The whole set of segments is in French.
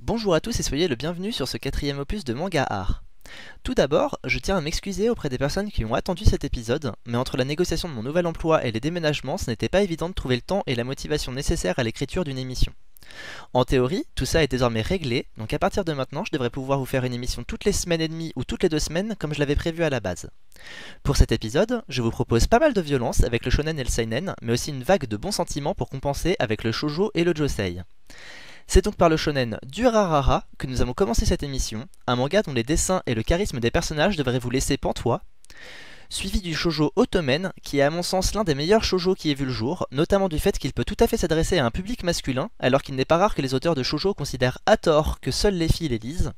Bonjour à tous et soyez le bienvenu sur ce quatrième opus de Manga Art. Tout d'abord, je tiens à m'excuser auprès des personnes qui ont attendu cet épisode, mais entre la négociation de mon nouvel emploi et les déménagements, ce n'était pas évident de trouver le temps et la motivation nécessaires à l'écriture d'une émission. En théorie, tout ça est désormais réglé, donc à partir de maintenant, je devrais pouvoir vous faire une émission toutes les semaines et demie ou toutes les 2 semaines comme je l'avais prévu à la base. Pour cet épisode, je vous propose pas mal de violence avec le shonen et le seinen, mais aussi une vague de bons sentiments pour compenser avec le shoujo et le josei. C'est donc par le shonen Durarara que nous avons commencé cette émission, un manga dont les dessins et le charisme des personnages devraient vous laisser pantois, suivi du shoujo Otomen, qui est à mon sens l'un des meilleurs shoujo qui ait vu le jour, notamment du fait qu'il peut tout à fait s'adresser à un public masculin, alors qu'il n'est pas rare que les auteurs de shoujo considèrent à tort que seules les filles les lisent.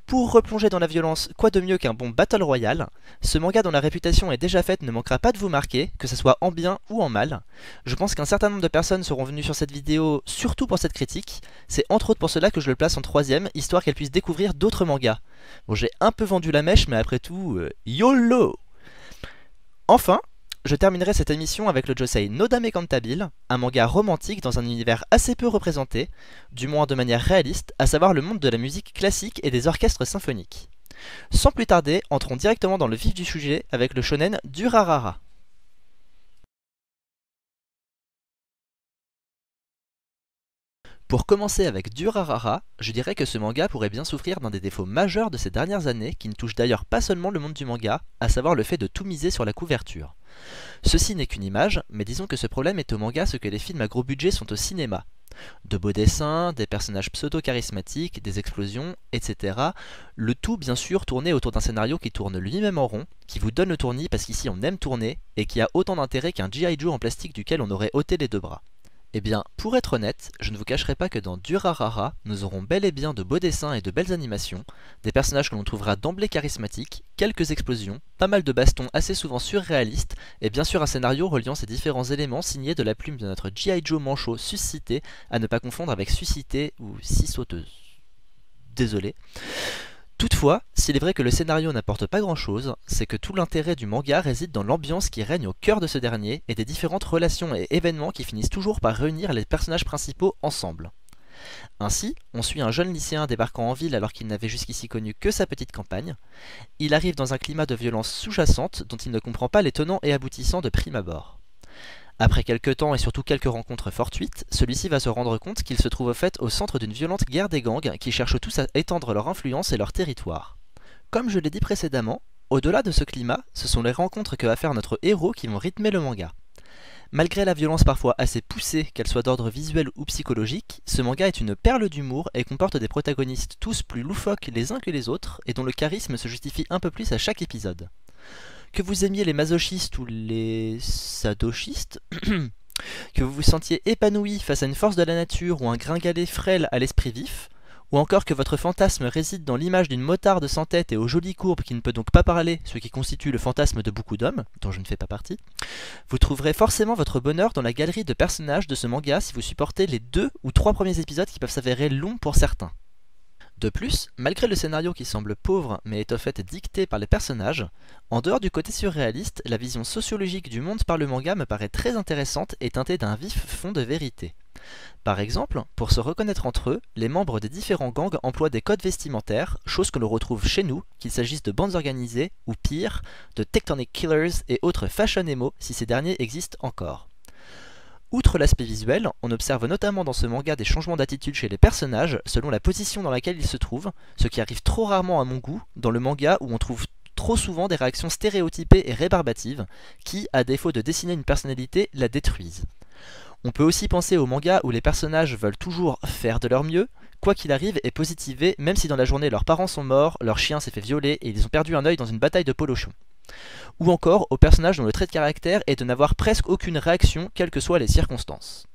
Pour replonger dans la violence, quoi de mieux qu'un bon Battle Royale? Ce manga dont la réputation est déjà faite ne manquera pas de vous marquer, que ce soit en bien ou en mal. Je pense qu'un certain nombre de personnes seront venues sur cette vidéo, surtout pour cette critique. C'est entre autres pour cela que je le place en 3ème, histoire qu'elles puissent découvrir d'autres mangas. Bon, j'ai un peu vendu la mèche, mais après tout, YOLO! Enfin, je terminerai cette émission avec le josei Nodame Cantabile, un manga romantique dans un univers assez peu représenté, du moins de manière réaliste, à savoir le monde de la musique classique et des orchestres symphoniques. Sans plus tarder, entrons directement dans le vif du sujet avec le shonen Durarara. Pour commencer avec Durarara, je dirais que ce manga pourrait bien souffrir d'un des défauts majeurs de ces dernières années qui ne touche d'ailleurs pas seulement le monde du manga, à savoir le fait de tout miser sur la couverture. Ceci n'est qu'une image, mais disons que ce problème est au manga ce que les films à gros budget sont au cinéma. De beaux dessins, des personnages pseudo-charismatiques, des explosions, etc. Le tout bien sûr tourné autour d'un scénario qui tourne lui-même en rond, qui vous donne le tournis parce qu'ici on aime tourner, et qui a autant d'intérêt qu'un G.I. Joe en plastique duquel on aurait ôté les 2 bras. Eh bien, pour être honnête, je ne vous cacherai pas que dans Durarara, nous aurons bel et bien de beaux dessins et de belles animations, des personnages que l'on trouvera d'emblée charismatiques, quelques explosions, pas mal de bastons assez souvent surréalistes, et bien sûr un scénario reliant ces différents éléments signé de la plume de notre G.I. Joe manchot suscité, à ne pas confondre avec suscité ou scie sauteuse. Désolé. Toutefois, s'il est vrai que le scénario n'apporte pas grand chose, c'est que tout l'intérêt du manga réside dans l'ambiance qui règne au cœur de ce dernier et des différentes relations et événements qui finissent toujours par réunir les personnages principaux ensemble. Ainsi, on suit un jeune lycéen débarquant en ville alors qu'il n'avait jusqu'ici connu que sa petite campagne. Il arrive dans un climat de violence sous-jacente dont il ne comprend pas les tenants et aboutissants de prime abord. Après quelques temps et surtout quelques rencontres fortuites, celui-ci va se rendre compte qu'il se trouve au fait au centre d'une violente guerre des gangs qui cherchent tous à étendre leur influence et leur territoire. Comme je l'ai dit précédemment, au-delà de ce climat, ce sont les rencontres que va faire notre héros qui vont rythmer le manga. Malgré la violence parfois assez poussée, qu'elle soit d'ordre visuel ou psychologique, ce manga est une perle d'humour et comporte des protagonistes tous plus loufoques les uns que les autres et dont le charisme se justifie un peu plus à chaque épisode. Que vous aimiez les masochistes ou les sadochistes, que vous vous sentiez épanoui face à une force de la nature ou un gringalet frêle à l'esprit vif, ou encore que votre fantasme réside dans l'image d'une motarde sans tête et aux jolies courbes qui ne peut donc pas parler, ce qui constitue le fantasme de beaucoup d'hommes, dont je ne fais pas partie, vous trouverez forcément votre bonheur dans la galerie de personnages de ce manga si vous supportez les 2 ou 3 premiers épisodes qui peuvent s'avérer longs pour certains. De plus, malgré le scénario qui semble pauvre mais est au fait dicté par les personnages, en dehors du côté surréaliste, la vision sociologique du monde par le manga me paraît très intéressante et teintée d'un vif fond de vérité. Par exemple, pour se reconnaître entre eux, les membres des différents gangs emploient des codes vestimentaires, chose que l'on retrouve chez nous, qu'il s'agisse de bandes organisées ou pire, de Tectonic Killers et autres fashion emo si ces derniers existent encore. Outre l'aspect visuel, on observe notamment dans ce manga des changements d'attitude chez les personnages selon la position dans laquelle ils se trouvent, ce qui arrive trop rarement à mon goût dans le manga où on trouve trop souvent des réactions stéréotypées et rébarbatives qui, à défaut de dessiner une personnalité, la détruisent. On peut aussi penser au manga où les personnages veulent toujours faire de leur mieux, quoi qu'il arrive et positiver même si dans la journée leurs parents sont morts, leur chien s'est fait violer et ils ont perdu un œil dans une bataille de polochon. Ou encore aux personnages dont le trait de caractère est de n'avoir presque aucune réaction, quelles que soient les circonstances.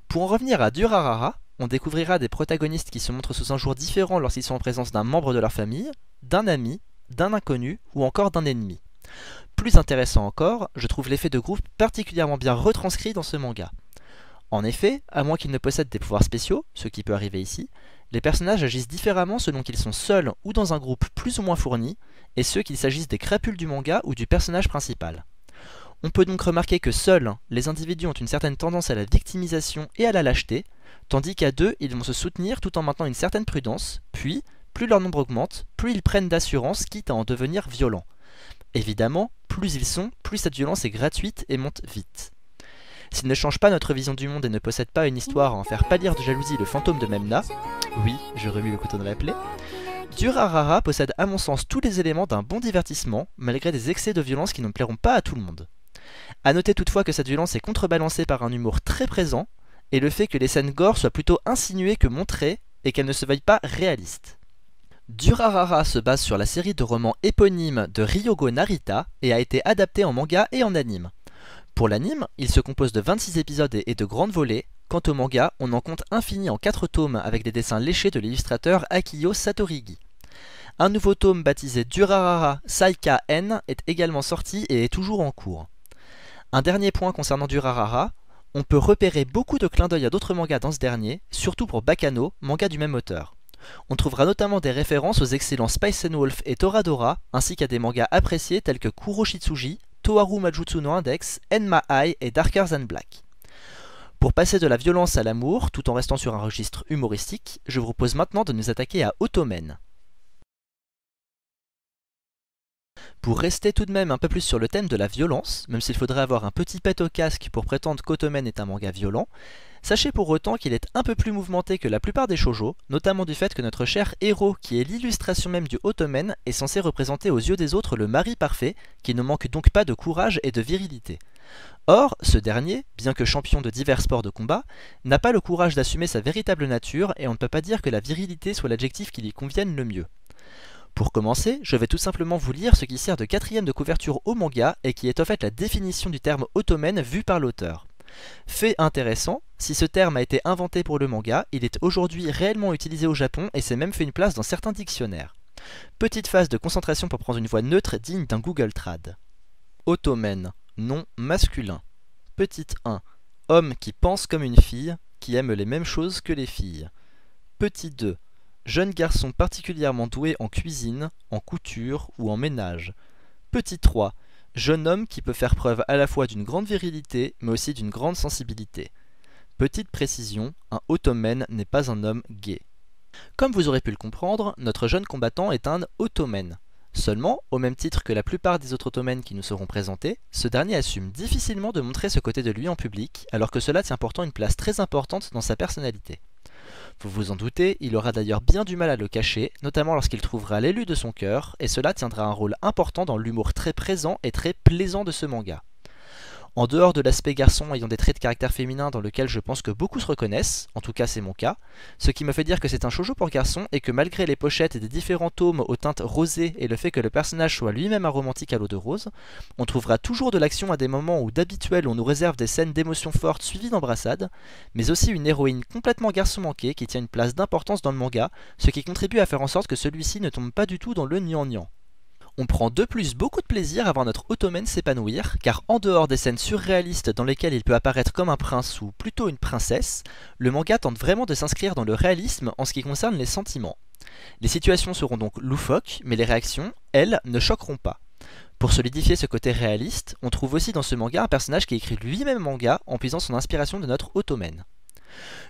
Pour en revenir à Durarara, on découvrira des protagonistes qui se montrent sous un jour différent lorsqu'ils sont en présence d'un membre de leur famille, d'un ami, d'un inconnu ou encore d'un ennemi. Plus intéressant encore, je trouve l'effet de groupe particulièrement bien retranscrit dans ce manga. En effet, à moins qu'ils ne possèdent des pouvoirs spéciaux, ce qui peut arriver ici, les personnages agissent différemment selon qu'ils sont seuls ou dans un groupe plus ou moins fourni, et ce qu'il s'agisse des crapules du manga ou du personnage principal. On peut donc remarquer que seuls les individus ont une certaine tendance à la victimisation et à la lâcheté, tandis qu'à deux, ils vont se soutenir tout en maintenant une certaine prudence, puis, plus leur nombre augmente, plus ils prennent d'assurance, quitte à en devenir violents. Évidemment, plus ils sont, plus cette violence est gratuite et monte vite. S'ils ne changent pas notre vision du monde et ne possèdent pas une histoire à en faire pâlir de jalousie le fantôme de Memna, oui, je remue le couteau dans la plaie, Durarara possède à mon sens tous les éléments d'un bon divertissement, malgré des excès de violence qui ne plairont pas à tout le monde. A noter toutefois que cette violence est contrebalancée par un humour très présent, et le fait que les scènes gore soient plutôt insinuées que montrées, et qu'elles ne se veuillent pas réalistes. Durarara se base sur la série de romans éponyme de Ryogo Narita, et a été adapté en manga et en anime. Pour l'anime, il se compose de 26 épisodes et de grandes volées. Quant au manga, on en compte infini en 4 tomes avec des dessins léchés de l'illustrateur Akiyo Satorigi. Un nouveau tome baptisé Durarara Saika N est également sorti et est toujours en cours. Un dernier point concernant Durarara, on peut repérer beaucoup de clins d'œil à d'autres mangas dans ce dernier, surtout pour Bakano, manga du même auteur. On trouvera notamment des références aux excellents Spice Wolf et Toradora, ainsi qu'à des mangas appréciés tels que Kuroshitsuji, Toharu Majutsu no Index, Enma Eye et Darker Than Black. Pour passer de la violence à l'amour, tout en restant sur un registre humoristique, je vous propose maintenant de nous attaquer à Otomen. Pour rester tout de même un peu plus sur le thème de la violence, même s'il faudrait avoir un petit pet au casque pour prétendre qu'Otomen est un manga violent, sachez pour autant qu'il est un peu plus mouvementé que la plupart des shoujo, notamment du fait que notre cher héros, qui est l'illustration même du Otomen, est censé représenter aux yeux des autres le mari parfait, qui ne manque donc pas de courage et de virilité. Or, ce dernier, bien que champion de divers sports de combat, n'a pas le courage d'assumer sa véritable nature et on ne peut pas dire que la virilité soit l'adjectif qui lui convienne le mieux. Pour commencer, je vais tout simplement vous lire ce qui sert de quatrième de couverture au manga et qui est en fait la définition du terme Otomen vu par l'auteur. Fait intéressant, si ce terme a été inventé pour le manga, il est aujourd'hui réellement utilisé au Japon et s'est même fait une place dans certains dictionnaires. Petite phase de concentration pour prendre une voix neutre digne d'un Google Trad. Otomen, nom masculin. Petit 1. Homme qui pense comme une fille, qui aime les mêmes choses que les filles. Petit 2. Jeune garçon particulièrement doué en cuisine, en couture ou en ménage. Petit 3. Jeune homme qui peut faire preuve à la fois d'une grande virilité, mais aussi d'une grande sensibilité. Petite précision, un Otomen n'est pas un homme gay. Comme vous aurez pu le comprendre, notre jeune combattant est un Otomen. Seulement, au même titre que la plupart des autres Otomen qui nous seront présentés, ce dernier assume difficilement de montrer ce côté de lui en public, alors que cela tient pourtant une place très importante dans sa personnalité. Vous vous en doutez, il aura d'ailleurs bien du mal à le cacher, notamment lorsqu'il trouvera l'élu de son cœur, et cela tiendra un rôle important dans l'humour très présent et très plaisant de ce manga. En dehors de l'aspect garçon ayant des traits de caractère féminin dans lequel je pense que beaucoup se reconnaissent, en tout cas c'est mon cas, ce qui me fait dire que c'est un shoujo pour garçons et que malgré les pochettes des différents tomes aux teintes rosées et le fait que le personnage soit lui-même un romantique à l'eau de rose, on trouvera toujours de l'action à des moments où d'habituel on nous réserve des scènes d'émotions fortes suivies d'embrassades, mais aussi une héroïne complètement garçon manqué qui tient une place d'importance dans le manga, ce qui contribue à faire en sorte que celui-ci ne tombe pas du tout dans le gnangnan. On prend de plus beaucoup de plaisir à voir notre Otomen s'épanouir, car en dehors des scènes surréalistes dans lesquelles il peut apparaître comme un prince ou plutôt une princesse, le manga tente vraiment de s'inscrire dans le réalisme en ce qui concerne les sentiments. Les situations seront donc loufoques, mais les réactions, elles, ne choqueront pas. Pour solidifier ce côté réaliste, on trouve aussi dans ce manga un personnage qui écrit lui-même manga en puisant son inspiration de notre Otomen.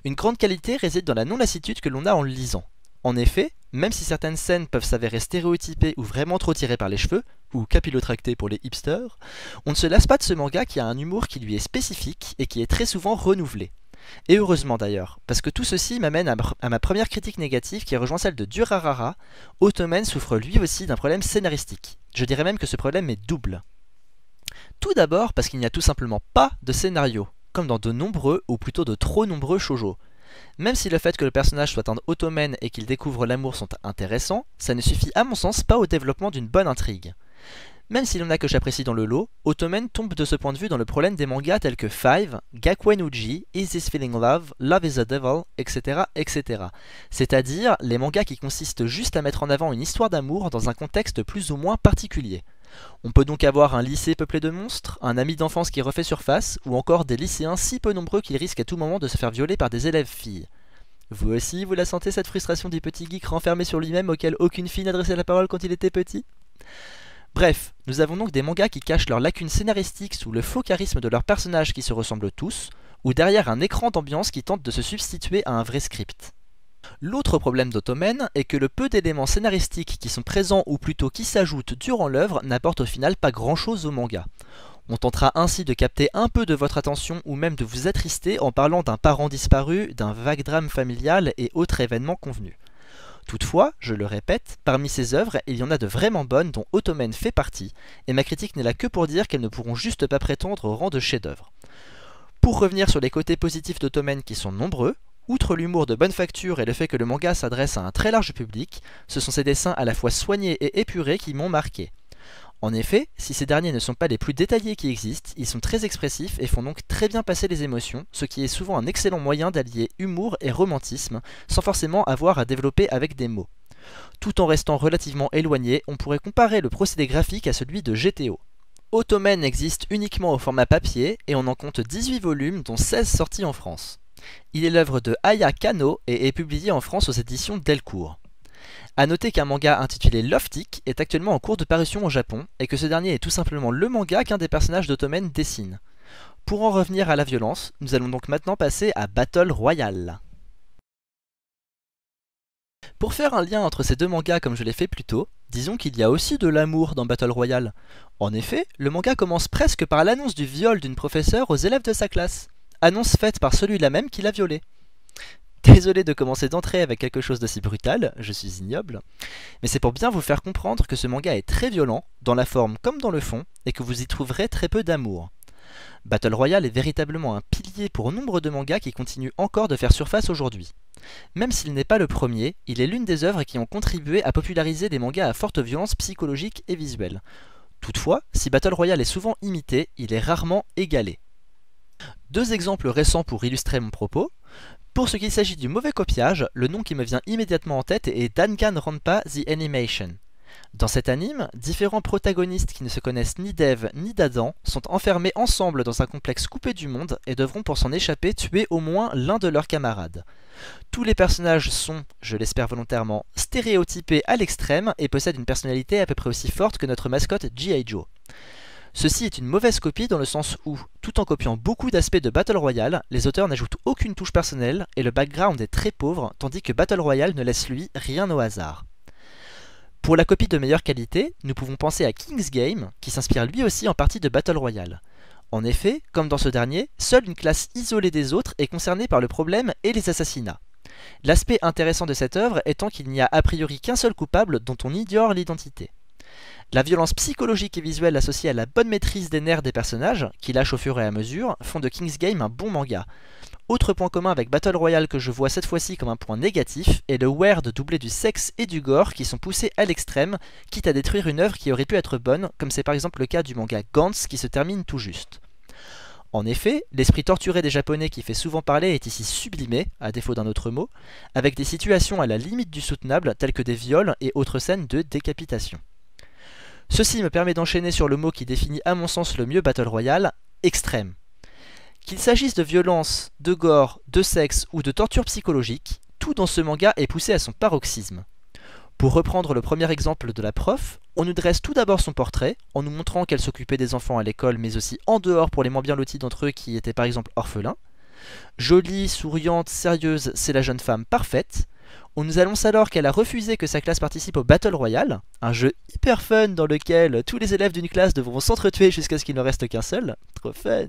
Une grande qualité réside dans la non-lassitude que l'on a en le lisant. En effet, même si certaines scènes peuvent s'avérer stéréotypées ou vraiment trop tirées par les cheveux, ou capillotractées pour les hipsters, on ne se lasse pas de ce manga qui a un humour qui lui est spécifique et qui est très souvent renouvelé. Et heureusement d'ailleurs, parce que tout ceci m'amène à ma première critique négative qui rejoint celle de Durarara. Otomen souffre lui aussi d'un problème scénaristique. Je dirais même que ce problème est double. Tout d'abord parce qu'il n'y a tout simplement pas de scénario, comme dans de nombreux, ou plutôt de trop nombreux shoujo. Même si le fait que le personnage soit un Otomen et qu'il découvre l'amour sont intéressants, ça ne suffit à mon sens pas au développement d'une bonne intrigue. Même s'il y en a que j'apprécie dans le lot, Otomen tombe de ce point de vue dans le problème des mangas tels que Five, Gakuen Uji, Is This Feeling Love, Love is a Devil, etc. etc. C'est-à-dire les mangas qui consistent juste à mettre en avant une histoire d'amour dans un contexte plus ou moins particulier. On peut donc avoir un lycée peuplé de monstres, un ami d'enfance qui refait surface, ou encore des lycéens si peu nombreux qu'ils risquent à tout moment de se faire violer par des élèves filles. Vous aussi, vous la sentez cette frustration du petit geek renfermé sur lui-même auquel aucune fille n'adressait la parole quand il était petit ? Bref, nous avons donc des mangas qui cachent leurs lacunes scénaristiques sous le faux charisme de leurs personnages qui se ressemblent tous, ou derrière un écran d'ambiance qui tente de se substituer à un vrai script. L'autre problème d'Ottomen est que le peu d'éléments scénaristiques qui sont présents ou plutôt qui s'ajoutent durant l'œuvre n'apportent au final pas grand chose au manga. On tentera ainsi de capter un peu de votre attention ou même de vous attrister en parlant d'un parent disparu, d'un vague drame familial et autres événements convenus. Toutefois, je le répète, parmi ces œuvres, il y en a de vraiment bonnes dont Ottomen fait partie, et ma critique n'est là que pour dire qu'elles ne pourront juste pas prétendre au rang de chef-d'œuvre. Pour revenir sur les côtés positifs d'Ottomen qui sont nombreux, outre l'humour de bonne facture et le fait que le manga s'adresse à un très large public, ce sont ses dessins à la fois soignés et épurés qui m'ont marqué. En effet, si ces derniers ne sont pas les plus détaillés qui existent, ils sont très expressifs et font donc très bien passer les émotions, ce qui est souvent un excellent moyen d'allier humour et romantisme, sans forcément avoir à développer avec des mots. Tout en restant relativement éloigné, on pourrait comparer le procédé graphique à celui de GTO. Ottomen existe uniquement au format papier et on en compte 18 volumes dont 16 sortis en France. Il est l'œuvre de Aya Kano et est publié en France aux éditions Delcourt. A noter qu'un manga intitulé Loftic est actuellement en cours de parution au Japon et que ce dernier est tout simplement le manga qu'un des personnages d'Ottomen dessine. Pour en revenir à la violence, nous allons donc maintenant passer à Battle Royale. Pour faire un lien entre ces deux mangas comme je l'ai fait plus tôt, disons qu'il y a aussi de l'amour dans Battle Royale. En effet, le manga commence presque par l'annonce du viol d'une professeure aux élèves de sa classe. Annonce faite par celui-là même qui l'a violée. Désolé de commencer d'entrée avec quelque chose d'aussi brutal, je suis ignoble, mais c'est pour bien vous faire comprendre que ce manga est très violent, dans la forme comme dans le fond, et que vous y trouverez très peu d'amour. Battle Royale est véritablement un pilier pour nombre de mangas qui continuent encore de faire surface aujourd'hui. Même s'il n'est pas le premier, il est l'une des œuvres qui ont contribué à populariser des mangas à forte violence psychologique et visuelle. Toutefois, si Battle Royale est souvent imité, il est rarement égalé. Deux exemples récents pour illustrer mon propos. Pour ce qu'il s'agit du mauvais copiage, le nom qui me vient immédiatement en tête est Danganronpa The Animation. Dans cet anime, différents protagonistes qui ne se connaissent ni d'Ève ni d'Adam sont enfermés ensemble dans un complexe coupé du monde et devront pour s'en échapper tuer au moins l'un de leurs camarades. Tous les personnages sont, je l'espère volontairement, stéréotypés à l'extrême et possèdent une personnalité à peu près aussi forte que notre mascotte G.I. Joe. Ceci est une mauvaise copie dans le sens où, tout en copiant beaucoup d'aspects de Battle Royale, les auteurs n'ajoutent aucune touche personnelle et le background est très pauvre, tandis que Battle Royale ne laisse lui rien au hasard. Pour la copie de meilleure qualité, nous pouvons penser à King's Game, qui s'inspire lui aussi en partie de Battle Royale. En effet, comme dans ce dernier, seule une classe isolée des autres est concernée par le problème et les assassinats. L'aspect intéressant de cette œuvre étant qu'il n'y a a priori qu'un seul coupable dont on ignore l'identité. La violence psychologique et visuelle associée à la bonne maîtrise des nerfs des personnages, qui lâchent au fur et à mesure, font de King's Game un bon manga. Autre point commun avec Battle Royale que je vois cette fois-ci comme un point négatif est le weird doublé du sexe et du gore qui sont poussés à l'extrême, quitte à détruire une œuvre qui aurait pu être bonne, comme c'est par exemple le cas du manga Gantz qui se termine tout juste. En effet, l'esprit torturé des japonais qui fait souvent parler est ici sublimé, à défaut d'un autre mot, avec des situations à la limite du soutenable telles que des viols et autres scènes de décapitation. Ceci me permet d'enchaîner sur le mot qui définit à mon sens le mieux Battle Royale, extrême. Qu'il s'agisse de violence, de gore, de sexe ou de torture psychologique, tout dans ce manga est poussé à son paroxysme. Pour reprendre le premier exemple de la prof, on nous dresse tout d'abord son portrait, en nous montrant qu'elle s'occupait des enfants à l'école mais aussi en dehors pour les moins bien lotis d'entre eux qui étaient par exemple orphelins. Jolie, souriante, sérieuse, c'est la jeune femme parfaite. On nous annonce alors qu'elle a refusé que sa classe participe au Battle Royale, un jeu hyper fun dans lequel tous les élèves d'une classe devront s'entretuer jusqu'à ce qu'il ne reste qu'un seul. Trop fun!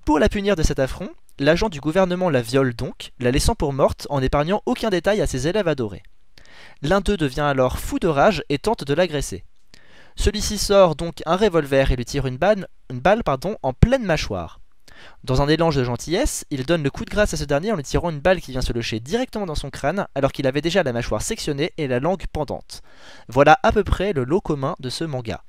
Pour la punir de cet affront, l'agent du gouvernement la viole donc, la laissant pour morte en n'épargnant aucun détail à ses élèves adorés. L'un d'eux devient alors fou de rage et tente de l'agresser. Celui-ci sort donc un revolver et lui tire une balle en pleine mâchoire. Dans un élan de gentillesse, il donne le coup de grâce à ce dernier en lui tirant une balle qui vient se loger directement dans son crâne alors qu'il avait déjà la mâchoire sectionnée et la langue pendante. Voilà à peu près le lot commun de ce manga.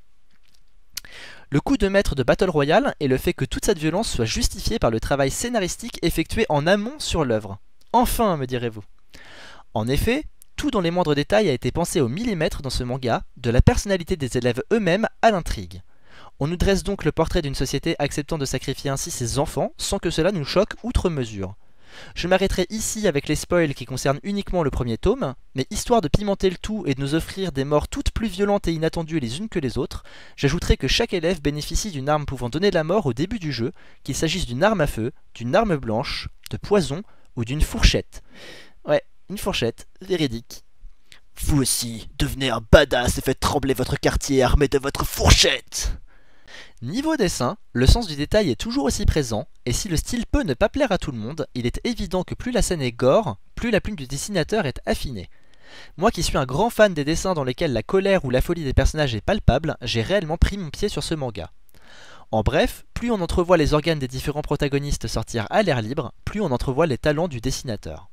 Le coup de maître de Battle Royale est le fait que toute cette violence soit justifiée par le travail scénaristique effectué en amont sur l'œuvre. Enfin, me direz-vous. En effet, tout dans les moindres détails a été pensé au millimètre dans ce manga, de la personnalité des élèves eux-mêmes à l'intrigue. On nous dresse donc le portrait d'une société acceptant de sacrifier ainsi ses enfants sans que cela nous choque outre mesure. Je m'arrêterai ici avec les spoils qui concernent uniquement le premier tome, mais histoire de pimenter le tout et de nous offrir des morts toutes plus violentes et inattendues les unes que les autres, j'ajouterai que chaque élève bénéficie d'une arme pouvant donner la mort au début du jeu, qu'il s'agisse d'une arme à feu, d'une arme blanche, de poison ou d'une fourchette. Ouais, une fourchette, véridique. Vous aussi, devenez un badass et faites trembler votre quartier armé de votre fourchette! Niveau dessin, le sens du détail est toujours aussi présent, et si le style peut ne pas plaire à tout le monde, il est évident que plus la scène est gore, plus la plume du dessinateur est affinée. Moi qui suis un grand fan des dessins dans lesquels la colère ou la folie des personnages est palpable, j'ai réellement pris mon pied sur ce manga. En bref, plus on entrevoit les organes des différents protagonistes sortir à l'air libre, plus on entrevoit les talents du dessinateur.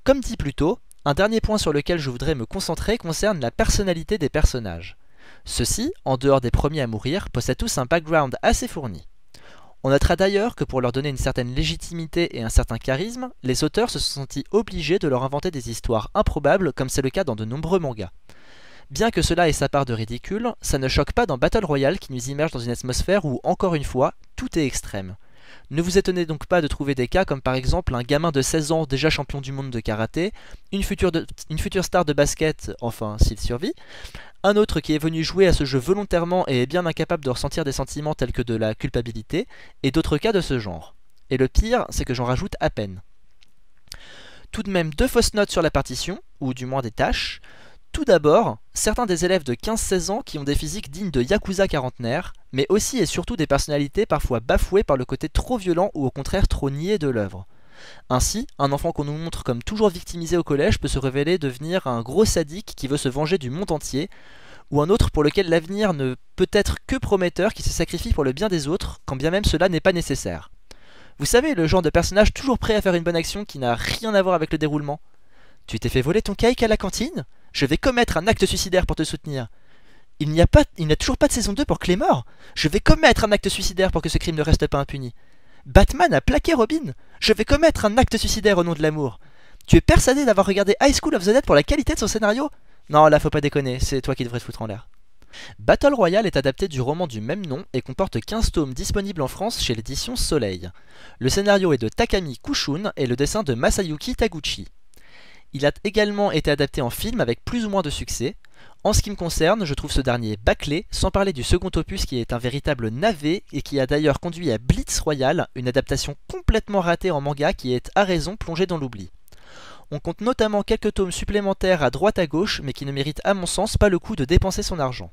Comme dit plus tôt, un dernier point sur lequel je voudrais me concentrer concerne la personnalité des personnages. Ceux-ci, en dehors des premiers à mourir, possèdent tous un background assez fourni. On notera d'ailleurs que pour leur donner une certaine légitimité et un certain charisme, les auteurs se sont sentis obligés de leur inventer des histoires improbables comme c'est le cas dans de nombreux mangas. Bien que cela ait sa part de ridicule, ça ne choque pas dans Battle Royale qui nous immerge dans une atmosphère où, encore une fois, tout est extrême. Ne vous étonnez donc pas de trouver des cas comme par exemple un gamin de 16 ans déjà champion du monde de karaté, une future star de basket, enfin s'il survit, un autre qui est venu jouer à ce jeu volontairement et est bien incapable de ressentir des sentiments tels que de la culpabilité, et d'autres cas de ce genre. Et le pire, c'est que j'en rajoute à peine. Tout de même 2 fausses notes sur la partition, ou du moins des tâches. Tout d'abord, certains des élèves de 15-16 ans qui ont des physiques dignes de Yakuza quarantenaires, mais aussi et surtout des personnalités parfois bafouées par le côté trop violent ou au contraire trop niais de l'œuvre. Ainsi, un enfant qu'on nous montre comme toujours victimisé au collège peut se révéler devenir un gros sadique qui veut se venger du monde entier, ou un autre pour lequel l'avenir ne peut être que prometteur qui se sacrifie pour le bien des autres, quand bien même cela n'est pas nécessaire. Vous savez, le genre de personnage toujours prêt à faire une bonne action qui n'a rien à voir avec le déroulement. Tu t'es fait voler ton cake à la cantine ? Je vais commettre un acte suicidaire pour te soutenir. Il n'y a toujours pas de saison 2 pour Claymore. Je vais commettre un acte suicidaire pour que ce crime ne reste pas impuni. Batman a plaqué Robin. Je vais commettre un acte suicidaire au nom de l'amour. Tu es persuadé d'avoir regardé High School of the Dead pour la qualité de son scénario ? Non, là faut pas déconner, c'est toi qui devrais te foutre en l'air. Battle Royale est adapté du roman du même nom et comporte 15 tomes disponibles en France chez l'édition Soleil. Le scénario est de Takami Kushun et le dessin de Masayuki Taguchi. Il a également été adapté en film avec plus ou moins de succès. En ce qui me concerne, je trouve ce dernier bâclé, sans parler du second opus qui est un véritable navet et qui a d'ailleurs conduit à Blitz Royale, une adaptation complètement ratée en manga qui est à raison plongée dans l'oubli. On compte notamment quelques tomes supplémentaires à droite à gauche, mais qui ne méritent à mon sens pas le coup de dépenser son argent.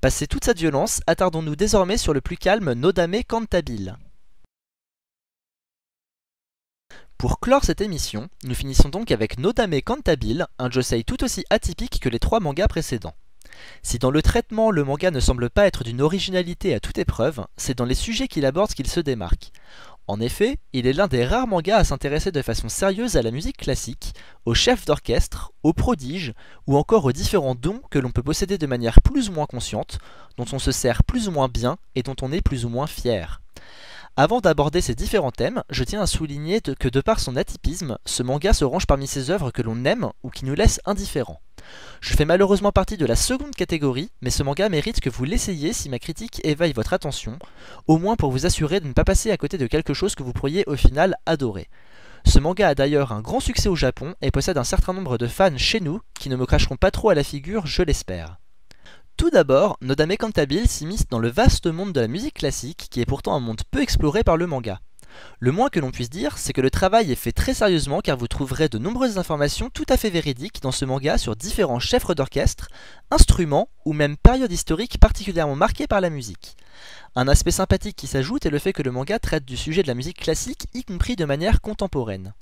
Passé toute cette violence, attardons-nous désormais sur le plus calme Nodame Cantabile. Pour clore cette émission, nous finissons donc avec Nodame Cantabile, un josei tout aussi atypique que les 3 mangas précédents. Si dans le traitement, le manga ne semble pas être d'une originalité à toute épreuve, c'est dans les sujets qu'il aborde qu'il se démarque. En effet, il est l'un des rares mangas à s'intéresser de façon sérieuse à la musique classique, aux chefs d'orchestre, aux prodiges, ou encore aux différents dons que l'on peut posséder de manière plus ou moins consciente, dont on se sert plus ou moins bien et dont on est plus ou moins fier. Avant d'aborder ces différents thèmes, je tiens à souligner que de par son atypisme, ce manga se range parmi ces œuvres que l'on aime ou qui nous laissent indifférents. Je fais malheureusement partie de la seconde catégorie, mais ce manga mérite que vous l'essayiez si ma critique éveille votre attention, au moins pour vous assurer de ne pas passer à côté de quelque chose que vous pourriez au final adorer. Ce manga a d'ailleurs un grand succès au Japon et possède un certain nombre de fans chez nous qui ne me cracheront pas trop à la figure, je l'espère. Tout d'abord, Nodame Cantabile s'immisce dans le vaste monde de la musique classique qui est pourtant un monde peu exploré par le manga. Le moins que l'on puisse dire, c'est que le travail est fait très sérieusement car vous trouverez de nombreuses informations tout à fait véridiques dans ce manga sur différents chefs d'orchestre, instruments ou même périodes historiques particulièrement marquées par la musique. Un aspect sympathique qui s'ajoute est le fait que le manga traite du sujet de la musique classique, y compris de manière contemporaine.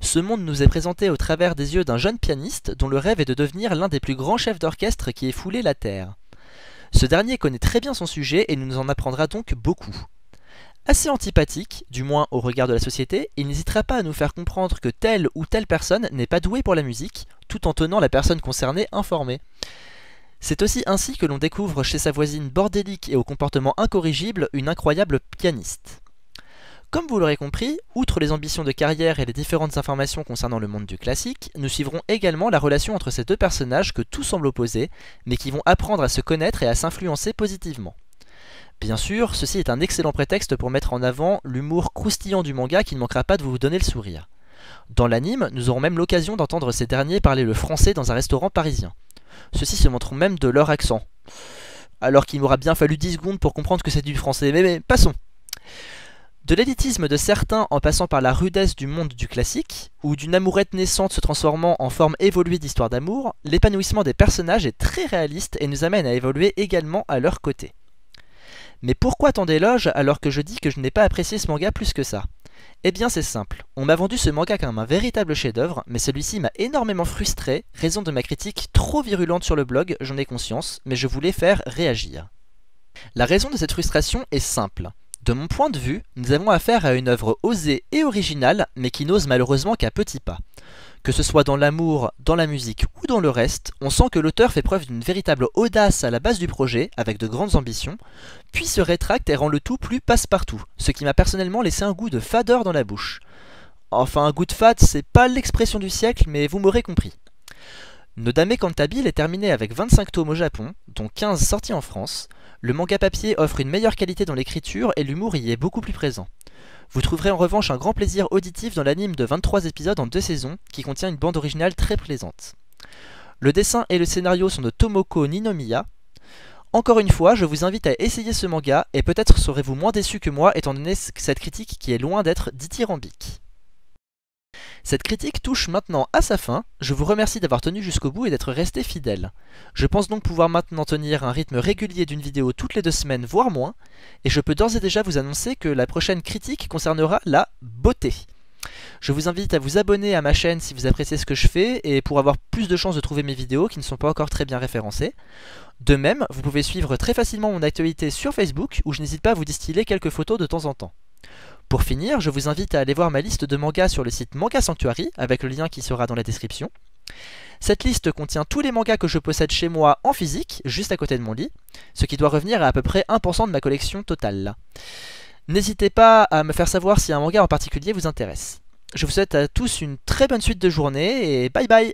Ce monde nous est présenté au travers des yeux d'un jeune pianiste dont le rêve est de devenir l'un des plus grands chefs d'orchestre qui ait foulé la terre. Ce dernier connaît très bien son sujet et nous en apprendra donc beaucoup. Assez antipathique, du moins au regard de la société, il n'hésitera pas à nous faire comprendre que telle ou telle personne n'est pas douée pour la musique, tout en tenant la personne concernée informée. C'est aussi ainsi que l'on découvre chez sa voisine bordélique et au comportement incorrigible une incroyable pianiste. Comme vous l'aurez compris, outre les ambitions de carrière et les différentes informations concernant le monde du classique, nous suivrons également la relation entre ces deux personnages que tout semble opposer, mais qui vont apprendre à se connaître et à s'influencer positivement. Bien sûr, ceci est un excellent prétexte pour mettre en avant l'humour croustillant du manga qui ne manquera pas de vous donner le sourire. Dans l'anime, nous aurons même l'occasion d'entendre ces derniers parler le français dans un restaurant parisien. Ceux-ci se montreront même de leur accent. Alors qu'il m'aura bien fallu 10 secondes pour comprendre que c'est du français, mais passons. De l'élitisme de certains en passant par la rudesse du monde du classique, ou d'une amourette naissante se transformant en forme évoluée d'histoire d'amour, l'épanouissement des personnages est très réaliste et nous amène à évoluer également à leur côté. Mais pourquoi tant d'éloges alors que je dis que je n'ai pas apprécié ce manga plus que ça? Eh bien c'est simple, on m'a vendu ce manga comme un véritable chef-d'œuvre, mais celui-ci m'a énormément frustré, raison de ma critique trop virulente sur le blog, j'en ai conscience, mais je voulais faire réagir. La raison de cette frustration est simple. De mon point de vue, nous avons affaire à une œuvre osée et originale, mais qui n'ose malheureusement qu'à petits pas. Que ce soit dans l'amour, dans la musique ou dans le reste, on sent que l'auteur fait preuve d'une véritable audace à la base du projet, avec de grandes ambitions, puis se rétracte et rend le tout plus passe-partout, ce qui m'a personnellement laissé un goût de fadeur dans la bouche. Enfin, un goût de fade, c'est pas l'expression du siècle, mais vous m'aurez compris. Nodame Cantabile est terminé avec 25 tomes au Japon, dont 15 sortis en France. Le manga papier offre une meilleure qualité dans l'écriture et l'humour y est beaucoup plus présent. Vous trouverez en revanche un grand plaisir auditif dans l'anime de 23 épisodes en 2 saisons, qui contient une bande originale très plaisante. Le dessin et le scénario sont de Tomoko Ninomiya. Encore une fois, je vous invite à essayer ce manga, et peut-être serez-vous moins déçus que moi étant donné cette critique qui est loin d'être dithyrambique. Cette critique touche maintenant à sa fin, je vous remercie d'avoir tenu jusqu'au bout et d'être resté fidèle. Je pense donc pouvoir maintenant tenir un rythme régulier d'une vidéo toutes les 2 semaines, voire moins, et je peux d'ores et déjà vous annoncer que la prochaine critique concernera la beauté. Je vous invite à vous abonner à ma chaîne si vous appréciez ce que je fais, et pour avoir plus de chances de trouver mes vidéos qui ne sont pas encore très bien référencées. De même, vous pouvez suivre très facilement mon actualité sur Facebook, où je n'hésite pas à vous distiller quelques photos de temps en temps. Pour finir, je vous invite à aller voir ma liste de mangas sur le site Manga Sanctuary, avec le lien qui sera dans la description. Cette liste contient tous les mangas que je possède chez moi en physique, juste à côté de mon lit, ce qui doit revenir à peu près 1% de ma collection totale. N'hésitez pas à me faire savoir si un manga en particulier vous intéresse. Je vous souhaite à tous une très bonne suite de journée et bye bye!